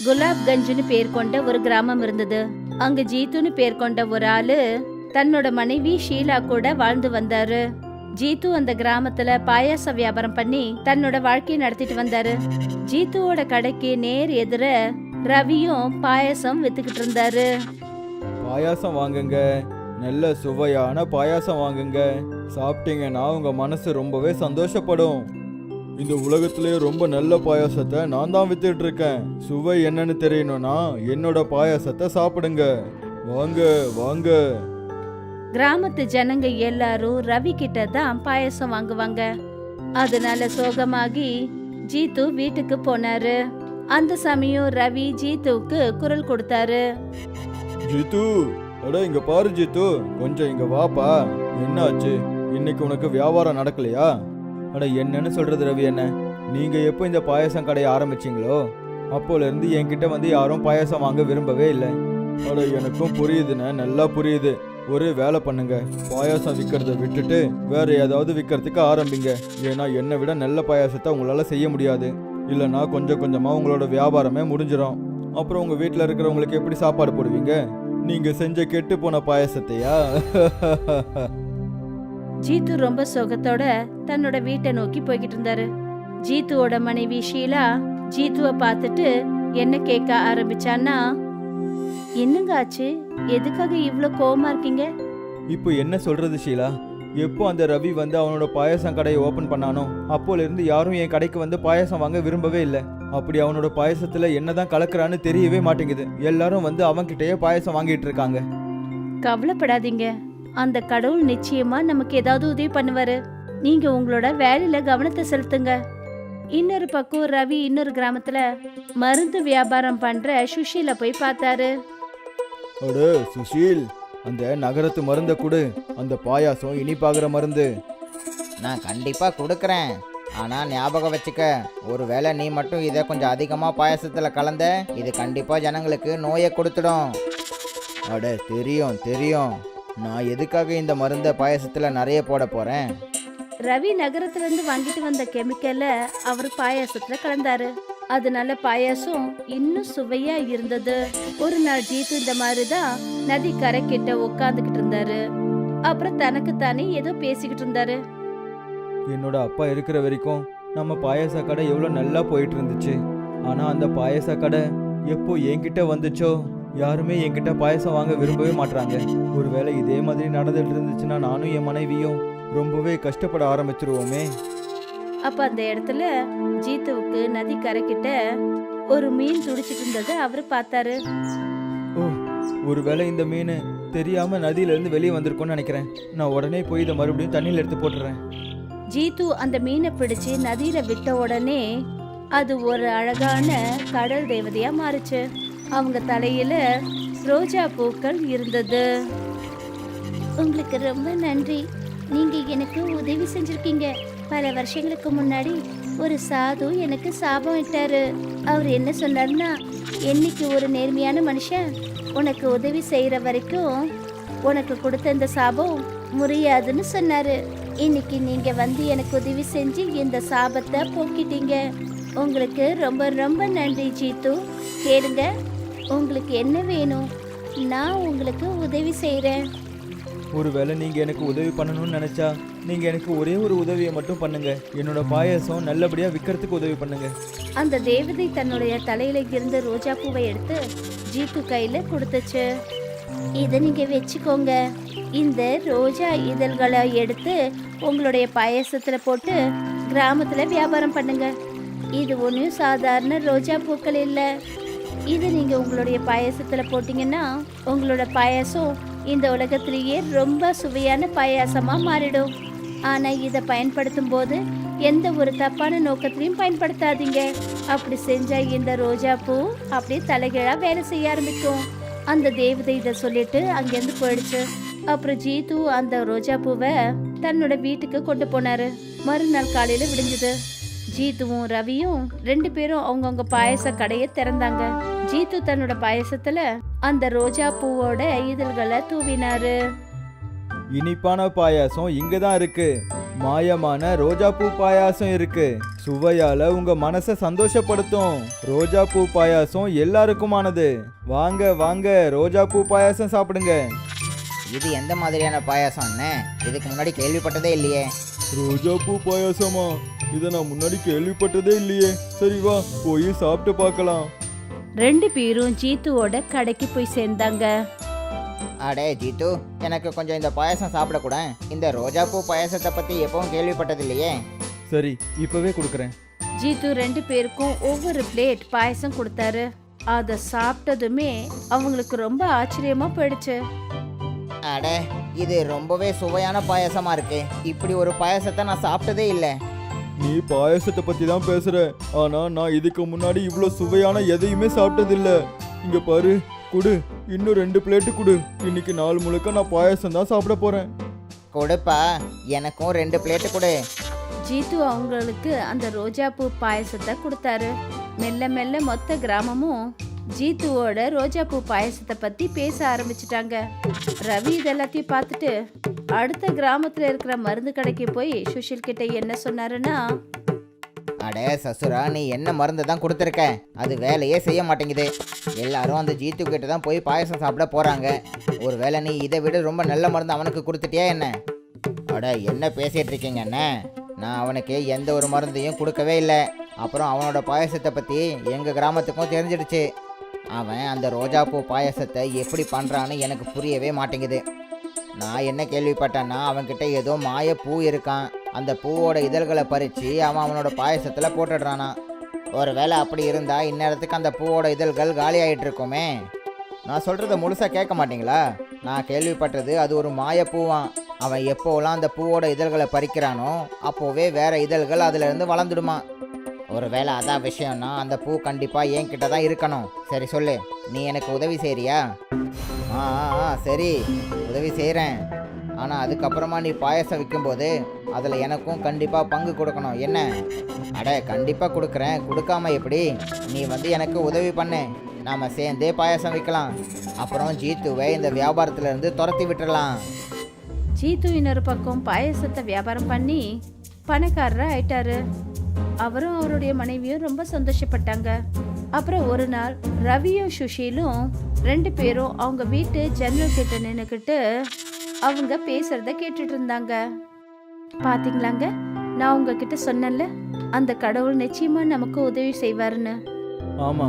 குலாப்கஞ்சுன்னு பேர் கொண்ட ஒரு கிராமம் இருந்தது. அங்க ஜீத்துன்னு பேர் கொண்ட ஒரு ஆளு தன்னோட மனைவி ஷீலா கூட வாழ்ந்து வந்தாரு. ஜீத்து அந்த கிராமத்துல பாயாச வியாபாரம் பண்ணி தன்னோட வாழ்க்கையை நடத்திட்டு வந்தாரு. ஜீத்துவோட கடைக்கு நேர் எதிர ரவியும் பாயாசம் வித்துக்கிட்டு இருந்தாரு. பாயாசம் வாங்குங்க, நல்ல சுவையான பாயாசம் வாங்குங்க. சாப்பிட்டீங்கன்னா உங்க மனசு ரொம்பவே சந்தோஷப்படும். இந்த உலகத்திலே ரொம்ப நல்ல பாயாசத்தை நான் தான் வித்துட்டு இருக்கேன். சுவை என்னன்னு தெரியணும்னா என்னோட பாயாசத்தை சாப்பிடுங்க. வாங்க வாங்க. கிராமத்து ஜனங்க எல்லாரும் ரவி கிட்ட தான் பாயாசம் வாங்குவாங்க. அதனால சோகமாகி ஜீத்து வீட்டுக்கு போனாரு. அந்த சமயம் ரவி ஜீத்துவுக்கு குரல் கொடுத்தாரு. ஜீத்து, அட இங்க பாரு ஜீத்து, கொஞ்சம் இங்க வாப்பா. என்னாச்சு, இன்னைக்கு உனக்கு வியாபாரம் நடக்கலையா? அட என்னன்னு சொல்றது ரவி என்ன, நீங்க எப்போ இந்த பாயாசம் கடையை ஆரம்பிச்சீங்களோ அப்போல இருந்து என்கிட்ட வந்து யாரும் பாயாசம் வாங்க விரும்பவே இல்லை. அட எனக்கும் புரியுதுண்ணே, நல்லா புரியுது. ஒரு வேலை பண்ணுங்க, பாயாசம் விற்கிறத விட்டுட்டு வேற ஏதாவது விற்கிறதுக்கு ஆரம்பிங்க. ஏன்னா என்னை விட நல்ல பாயாசத்தை உங்களால செய்ய முடியாது. இல்லைன்னா கொஞ்சம் கொஞ்சமா உங்களோட வியாபாரமே முடிஞ்சிடும். அப்புறம் உங்க வீட்டில் இருக்கிறவங்களுக்கு எப்படி சாப்பாடு போடுவீங்க? நீங்க செஞ்ச கெட்டு போன பாயாசத்தையா? ஜீத்து ரொம்ப சோகத்தோட தன்னோட வீட்டை நோக்கி போய்கிட்டு இருந்தாரு. ஜீத்துவோட மனைவி ஷீலா ஜீத்துவை பார்த்துட்டு என்ன கேட்க ஆரம்பிச்சான்னா, என்னங்க ஆச்சு, எதுக்காக இவ்ளோ கோவமா இருக்கீங்க? இப்போ என்ன சொல்றது ஷீலா, எப்போ அந்த ரவி வந்து அவனோட பாயாசம் கடையை ஓபன் பண்ணானோ அப்போல இருந்து யாரும் என் கடைக்கு வந்து பாயாசம் வாங்க விரும்பவே இல்லை. அப்படி அவனோட பாயாசத்துல என்னதான் கலக்குறான்னு தெரியவே மாட்டேங்குது. எல்லாரும் வந்து அவன்கிட்டயே பாயாசம் வாங்கிட்டு இருக்காங்க. கவலைப்படாதீங்க, அந்த கடவுள் நிச்சயமா நமக்கு ஏதாவது உதவி பண்ணுவாரு. நீங்க உங்களோட வேலையில கவனத்தை செலுத்துங்க. இன்னொரு பக்கம் ரவி இன்னொரு கிராமத்துல மருந்து வியாபாரம் பண்ற சுஷீல போய் பார்த்தாரு. அட சுஷீல், அந்த நகரத்து மருந்தை கொடு. அந்த பாயாசம் இனிப்பாகிற மருந்து. நான் கண்டிப்பாக கொடுக்குறேன். ஆனால் ஞாபகம் வச்சுக்க, ஒருவேளை நீ மட்டும் இதை கொஞ்சம் அதிகமாக பாயாசத்தில் கலந்த இது கண்டிப்பாக ஜனங்களுக்கு நோயை கொடுத்துடும். அட தெரியும் தெரியும், நான் எதுக்காக இந்த மருந்தை பாயாசத்தில் நிறைய போட போகிறேன். ரவி நகரத்துல இருந்து வாங்கிட்டு வந்த கெமிக்கல அவர் பாயாசத்துல கலந்தாரு. அதனால பாயாசம் இன்னும் சுவையா இருந்தது. ஒரு நாள் ஜீத்து இந்த மாதிரிதான் நதி கரை கிட்ட உட்காந்துக்கிட்டு இருந்தாரு. அப்புறம் தனக்கு தானே ஏதோ பேசிக்கிட்டு இருந்தாரு. என்னோட அப்பா இருக்கிற வரைக்கும் நம்ம பாயாச கடை எவ்வளோ நல்லா போயிட்டு இருந்துச்சு. ஆனா அந்த பாயாச கடை எப்போ என்கிட்ட வந்துச்சோ யாருமே என்கிட்ட பாயாசம் வாங்க விரும்பவே மாட்டாங்க. ஒருவேளை இதே மாதிரி நடந்துட்டு இருந்துச்சுன்னா நானும் என் மனைவியும் ரொம்பவே கஷ்டப்பட ஆரம்பிச்சிருவோமே. அப்ப அந்த இடத்துல ஜீத்துவுக்கு நதி கரை கிட்ட ஒரு மீன் துடிச்சிட்டு இருந்ததை அவரு பார்த்தாரு. ஓ, ஒருவேளை இந்த மீன் தெரியாம நதியில இருந்து வெளியே வந்திருக்கும்னு நினைக்கிறேன். நான் உடனே போய் இதை மறுபடியும் தண்ணியில எடுத்து போட்டுறேன். ஜீத்து அந்த மீனை பிடிச்சு நதியில விட்ட உடனே அது ஒரு அழகான கடல் தேவதையா மாறுச்சு. அவங்க தலையில ரோஜா பூக்கள் இருந்தது. உங்களுக்கு ரொம்ப நன்றி, நீங்க எனக்கு உதவி செஞ்சிருக்கீங்க. பல வருஷங்களுக்கு முன்னாடி ஒரு சாது எனக்கு சாபம் இட்டாரு. அவர் என்ன சொன்னார்னா, என்னைக்கு ஒரு நேர்மையான மனுஷன் உனக்கு உதவி செய்யற வரைக்கும் உனக்கு கொடுத்த இந்த சாபம் முறியாதுன்னு சொன்னாரு. இன்னைக்கு நீங்க வந்து எனக்கு உதவி செஞ்சு இந்த சாபத்தை போக்கிட்டீங்க. உங்களுக்கு ரொம்ப ரொம்ப நன்றி ஜீத்து. கேளுங்க, உங்களுக்கு என்ன வேணும், நான் உங்களுக்கு உதவி செய்யறேன். ஒருவேளை நீங்க எனக்கு உதவி பண்ணணும்னு நினைச்சா நீங்க எனக்கு ஒரே ஒரு உதவியை மட்டும் பண்ணுங்க. என்னோட பாயாசம் நல்லபடியா விற்கிறதுக்கு உதவி பண்ணுங்க. அந்த தேவதை தன்னுடைய தலையில இருந்த ரோஜா பூவை எடுத்து ஜீத்து கையில கொடுத்துச்சு. இதை நீங்க வச்சுக்கோங்க. இந்த ரோஜா இதழ்களை எடுத்து உங்களுடைய பாயாசத்துல போட்டு கிராமத்துல வியாபாரம் பண்ணுங்க. இது ஒன்றும் சாதாரண ரோஜா பூக்கள் இல்லை. இது நீங்க உங்களுடைய பாயாசத்துல போட்டீங்கன்னா உங்களோட பாயாசம் இந்த உலகத்திலேயே ரொம்ப சுவையான பாயாசமா மாறிடும். ஆனா இதை பயன்படுத்தும் போது எந்த ஒரு தப்பான நோக்கத்திலையும் பயன்படுத்தாதீங்க. அப்படி செஞ்சா இந்த ரோஜா பூ அப்படியே தலைகீழா வேலை செய்ய ஆரம்பிக்கும். அந்த தேவதை இதை சொல்லிட்டு அங்கிருந்து போயிடுச்சு. அப்புறம் ஜீத்து அந்த ரோஜா பூவை தன்னோட வீட்டுக்கு கொண்டு போனாரு. மறுநாள் காலையில விடிஞ்சது. ஜீத்துவும் ரவியும் ரெண்டு பேரும் அவங்கவுங்க பாயச கடையை திறந்தாங்க. ஜீத்து தன்னோட பாயசத்துல அந்த ரோஜா பூவோட இதழ்களை தூவினாரு. இனிப்பான பாயாசம் இங்கதான் இருக்கு. மாயமான ரோஜா பூ பாயாசம் இருக்கு. சுவையால உங்க மனசை சந்தோஷப்படுத்தும். ரோஜா பூ பாயாசம் எல்லாருக்குமானது. வாங்க வாங்க ரோஜா பூ பாயாசம் சாப்பிடுங்க. இது எந்த மாதிரியான பாயாசம் அண்ணே? இதுக்கு முன்னாடி கேள்விப்பட்டதே இல்லையே. ரோஜா பூ பாயாசமா? இதை நான் முன்னாடி கேள்விப்பட்டதே இல்லையே. சரி வா போய் சாப்பிட்டு பார்க்கலாம். 2 பேரும் ஜீத்துவோட கடைக்கு போய் சேர்ந்தாங்க. அடே ஜீத்து, எனக்கு கொஞ்சம் இந்த பாயாசம் சாப்பிடக்கூட. இந்த ரோஜா பூ பாயாசத்தை பற்றி எப்பவும் கேள்விப்பட்டது இல்லையே. சரி இப்பவே கொடுக்குறேன். ஜீத்து 2 பேருக்கும் ஒவ்வொரு பிளேட் பாயசம் கொடுத்தாரு. அதை சாப்பிட்டதுமே அவங்களுக்கு ரொம்ப ஆச்சரியமா போயிடுச்சு. அடே, இது ரொம்பவே சுவையான பாயாசமா இருக்கு. இப்படி ஒரு பாயாசத்தை நான் சாப்பிட்டதே இல்லை. நீ பாயாசத்தை பத்தி தான் பேசுற, ஆனா நான் இதுக்கு முன்னாடி இவ்வளோ சுவையான எதையுமே சாப்பிட்டதில்ல. இங்க பாரு, குடு, இன்னும் 2 பிளேட்டு குடு. இன்னைக்கு நாள் முழுக்க நான் பாயாசம் தான் சாப்பிட போறேன். கொடுப்பா, எனக்கும் 2 பிளேட்டு கொடு. ஜீத்து அவங்களுக்கு அந்த ரோஜா பூ பாயசத்தை கொடுத்தாரு. மெல்ல மெல்ல மொத்த கிராமமும் ஜீத்துவோட ரோஜா பூ பாயசத்தை பத்தி பேச ஆரம்பிச்சிட்டாங்க. ரவி இதெல்லாத்தையும் பார்த்துட்டு அடுத்த கிராமத்துல இருக்கிற மருந்து கடைக்கு போய் சுஷில் கிட்ட என்ன சொன்னாருன்னா, அடே சசுரா, நீ என்ன மருந்து தான் கொடுத்துருக்க? அது வேலையே செய்ய மாட்டேங்குது. எல்லாரும் அந்த ஜீத்து கிட்ட தான் போய் பாயசம் சாப்பிட போறாங்க. ஒருவேளை நீ இதை விட ரொம்ப நல்ல மருந்து அவனுக்கு கொடுத்துட்டியா என்ன? அட, என்ன பேசிட்டு இருக்கீங்க அண்ணே? நான் அவனுக்கு எந்த ஒரு மருந்தையும் கொடுக்கவே இல்லை. அப்புறம் அவனோட பாயசத்தை பற்றி எங்கள் கிராமத்துக்கும் தெரிஞ்சிடுச்சு. அவன் அந்த ரோஜா பூ பாயசத்தை எப்படி பண்ணுறான்னு எனக்கு புரியவே மாட்டேங்குது. நான் என்ன கேள்விப்பட்டேன்னா, அவன்கிட்ட ஏதோ மாய பூ இருக்கான். அந்த பூவோட இதழ்களை பறித்து அவன் அவனோட பாயசத்தில் போட்டுடுறானா. ஒருவேளை அப்படி இருந்தால் இந்நேரத்துக்கு அந்த பூவோட இதழ்கள் காலி ஆகிட்டு இருக்குமே. நான் சொல்கிறத முழுசாக கேட்க மாட்டீங்களா? நான் கேள்விப்பட்டது அது ஒரு மாய பூவான். அவன் எப்போலாம் அந்த பூவோட இதழ்களை பறிக்கிறானோ அப்போவே வேற இதழ்கள் அதிலிருந்து வளர்ந்துடுமா. ஒருவேளை அதான் விஷயம்னா அந்த பூ கண்டிப்பாக என்கிட்ட தான் இருக்கணும். சரி சொல்லு, நீ எனக்கு உதவி செய்கிறியா? சரி, உதவி செய்கிறேன். ஆனால் அதுக்கப்புறமா நீ பாயசம் விற்கும்போது அதில் எனக்கும் கண்டிப்பாக பங்கு கொடுக்கணும் என்ன? அட, கண்டிப்பாக கொடுக்குறேன். கொடுக்காம எப்படி? நீ எனக்கு உதவி பண்ணு. நாம் சேர்ந்தே பாயசம் விற்கலாம். அப்புறம் ஜீத்துவை இந்த வியாபாரத்திலேருந்து துரத்தி விட்டுறலாம். ஜீத்து இன்னொரு பக்கம் பாயசத்தை வியாபாரம் பண்ணி பணக்காரரா ஆயிட்டாரு. அவரும் அவருடைய மனைவியும் ரொம்ப சந்தோஷப்பட்டாங்க. அப்புறம் ஒரு நாள் ரவியும் சுஷீலும் 2 பேரும் அவங்க வீட்டு ஜன்னல் கிட்ட நின்னுக்கிட்டு அவங்க பேசுறத கேட்டுட்டு இருந்தாங்க. பாத்தீங்களாங்க, நான் உங்ககிட்ட சொன்னேன்ல, அந்த கடவுள் நிச்சயமா நமக்கு உதவி செய்வாருன்னு. ஆமா,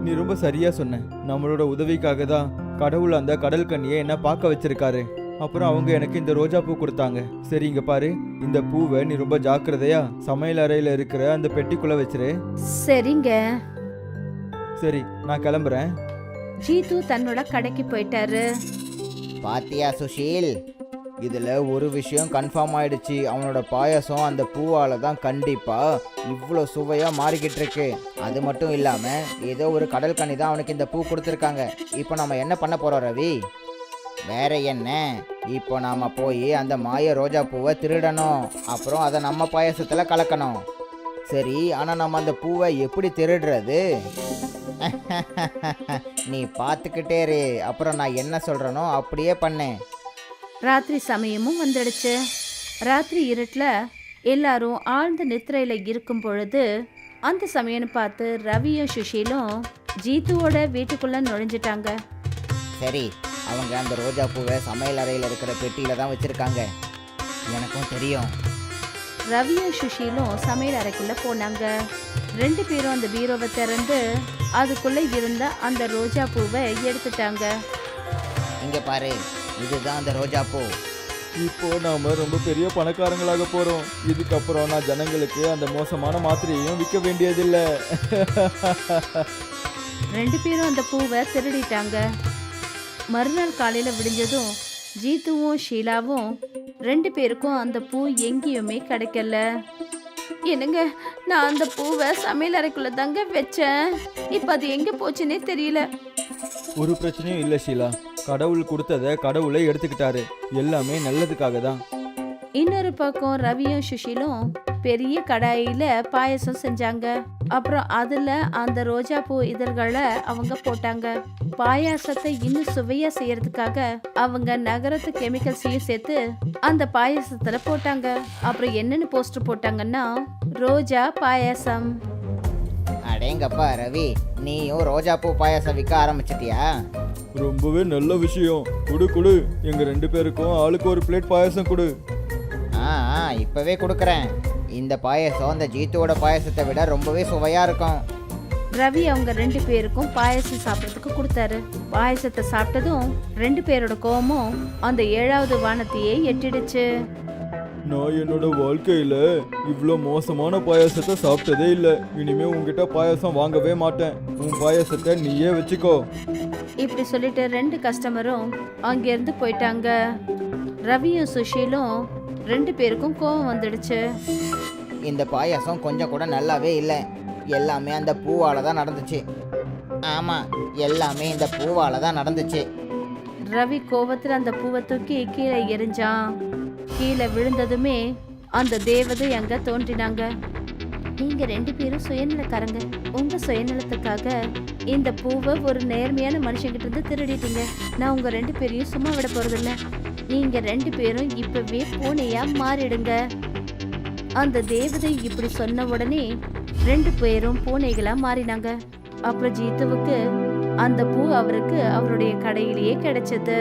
நீ ரொம்ப சரியா சொன்ன. நம்மளோட உதவிக்காக தான் கடவுள் அந்த கடல் கன்னியை என்ன பார்க்க வச்சிருக்காரு. அப்புறம் அவங்க எனக்கு இந்த ரோஜா பூ கொடுத்தாங்க. சரி, இங்க பாரு, இந்த பூவை நீ ரொம்ப ஜாக்கிரதையா சமையல் அறையில இருக்கிற அந்த பெட்டிக்குள்ள வச்சிரு. சரிங்க. சரி, நான் கிளம்புறேன். ஜீத்து தன்னோட கடைக்கு போயிட்டாரு. பாத்தியா சுஷீல், இதில் ஒரு விஷயம் கன்ஃபார்ம் ஆயிடுச்சு. அவனோட பாயசம் அந்த பூவால் தான் கண்டிப்பாக இவ்வளோ சுவையாக மாறிக்கிட்டு இருக்கு. அது மட்டும் இல்லாமல் ஏதோ ஒரு கடல் கனி தான் அவனுக்கு இந்த பூ கொடுத்துருக்காங்க. இப்போ நம்ம என்ன பண்ண போகிறோம் ரவி? வேற என்ன, இப்போ நாம் போய் அந்த மாய ரோஜா பூவை திருடணும். அப்புறம் அதை நம்ம பாயசத்தில் கலக்கணும். சரி, ஆனால் நம்ம அந்த பூவை எப்படி திருடுறது? நீ பார்த்துக்கிட்டே இரு. அப்புறம் நான் என்ன சொல்கிறேனோ அப்படியே பண்ணேன். ராத்திரி சமயமும் வந்துடுச்சு. ராத்திரி இருட்டில் எல்லாரும் ஆழ்ந்த நித்திரையில இருக்கும் பொழுது அந்த சமயம்னு பார்த்து ரவியும் சுஷீலும் ஜீத்துவோட வீட்டுக்குள்ள நுழைஞ்சிட்டாங்க. சரி, அவங்க அந்த ரோஜா பூவை சமையல் அறையில் இருக்கிற பெட்டியில் தான் வச்சுருக்காங்க. எனக்கும் தெரியும். ரவியும் சுஷீலும் சமையல் அறைக்குள்ள போனாங்க. 2 பேரும் அந்த பீரோவை திறந்து அதுக்குள்ள இருந்த அந்த ரோஜா பூவை எடுத்துட்டாங்க. இங்கே பாரு, இதுதான் அந்த ரோஜா பூ. இப்போ நாம ரொம்ப பெரிய பணக்காரங்களாக போறோம். இதுக்கப்புறம் நான் ஜனங்களுக்கு அந்த மோசமான மாத்திரையையும் விற்க வேண்டியதில்லை. 2 பேரும் அந்த பூவை திருடிட்டாங்க. மறுநாள் காலையில விடிஞ்சதும் ஜீத்துவும் ஷீலாவும் 2 பேருக்கும் அந்த பூ எங்கேயுமே கிடைக்கல. என்னங்க, நான் அந்த பூவை சமையல் அறைக்குள்ள தாங்க வச்சேன். இப்ப அது எங்க போச்சுன்னே தெரியல. ஒரு பிரச்சனையும் இல்லை ஷீலா. கடவுள் கொடுத்ததை கடவுளை எடுத்துக்கிட்டாரு. எல்லாமே நல்லதுக்காக தான். இன்னொரு பக்கம் ரவியும் சுஷீலும் பெரிய கடாயில பாயசம் செஞ்சாங்க. அப்புறம் அதுல அந்த ரோஜா பூ இதழ்களை அவங்க போட்டாங்க. பாயாசத்தை இன்னும் சுவையா செய்யறதுக்காக அவங்க நகரத்து கெமிக்கல்ஸையும் சேர்த்து அந்த பாயாசத்துல போட்டாங்க. அப்புறம் என்னன்னு போஸ்டர் போட்டாங்கன்னா, ரோஜா பாயாசம். அடேங்கப்பா ரவி, நீயும் ரோஜா பூ பாயாசம் விற்க ஆரம்பிச்சிட்டியா? ரொம்பவே நல்ல விஷயம். குடு குடு, எங்க 2 பேருக்கும் ஆளுக்கு ஒரு பிளேட் பாயசம் கொடு. இப்பவே கொடுக்குறேன். இந்த பாயசம் இந்த ஜீத்துவோட பாயசத்தை விட ரொம்பவே சுவையா இருக்கும். ரவி அவங்க 2 பேருக்கும் பாயசம் சாப்பிட்றதுக்கு கொடுத்தாரு. பாயசத்தை சாப்பிட்டதும் 2 பேரோட கோவமும் அந்த 7வது வானத்தையே எட்டிடுச்சு. நான் என்னோட வாழ்க்கையில இவ்வளோ மோசமான பாயாசத்தை சாப்பிட்டதே இல்லை. இனிமே உங்ககிட்ட பாயாசம் வாங்கவே மாட்டேன். உன் பாயாசத்தை நீயே வச்சுக்கோ. இப்படி சொல்லிட்டு 2 கஸ்டமரும் அங்கிருந்து போயிட்டாங்க. ரவியும் சுஷீலும் 2 பேருக்கும் கோவம் வந்துடுச்சு. இந்த பாயாசம் கொஞ்சம் கூட நல்லாவே இல்லை. எல்லாமே அந்த பூவால தான் நடந்துச்சு. ஆமா, எல்லாமே இந்த பூவால தான் நடந்துச்சு. ரவி கோவத்துல அந்த பூவை தூக்கி கீழே எறிஞ்சான். கீழே விழுந்ததுமே அந்த தேவதை அங்க தோன்றினாங்க. நீங்க 2 பேரும் சுயநலக்காரங்க. உங்க சுயநலத்துக்காக இந்த பூவை ஒரு நேர்மையான மனுஷங்கிட்ட இருந்து திருடிட்டீங்க. நான் உங்க 2 பேரையும் சும்மா விட போறதில்ல. நீங்க 2 பேரும் இப்பவே பூனையா மாறிடுங்க. அந்த தேவதை இப்படி சொன்ன உடனே 2 பேரும் பூனைகளா மாறினாங்க. அப்புறம் ஜீத்துவுக்கு அந்த பூ அவருக்கு அவருடைய கடையிலேயே கிடைச்சது.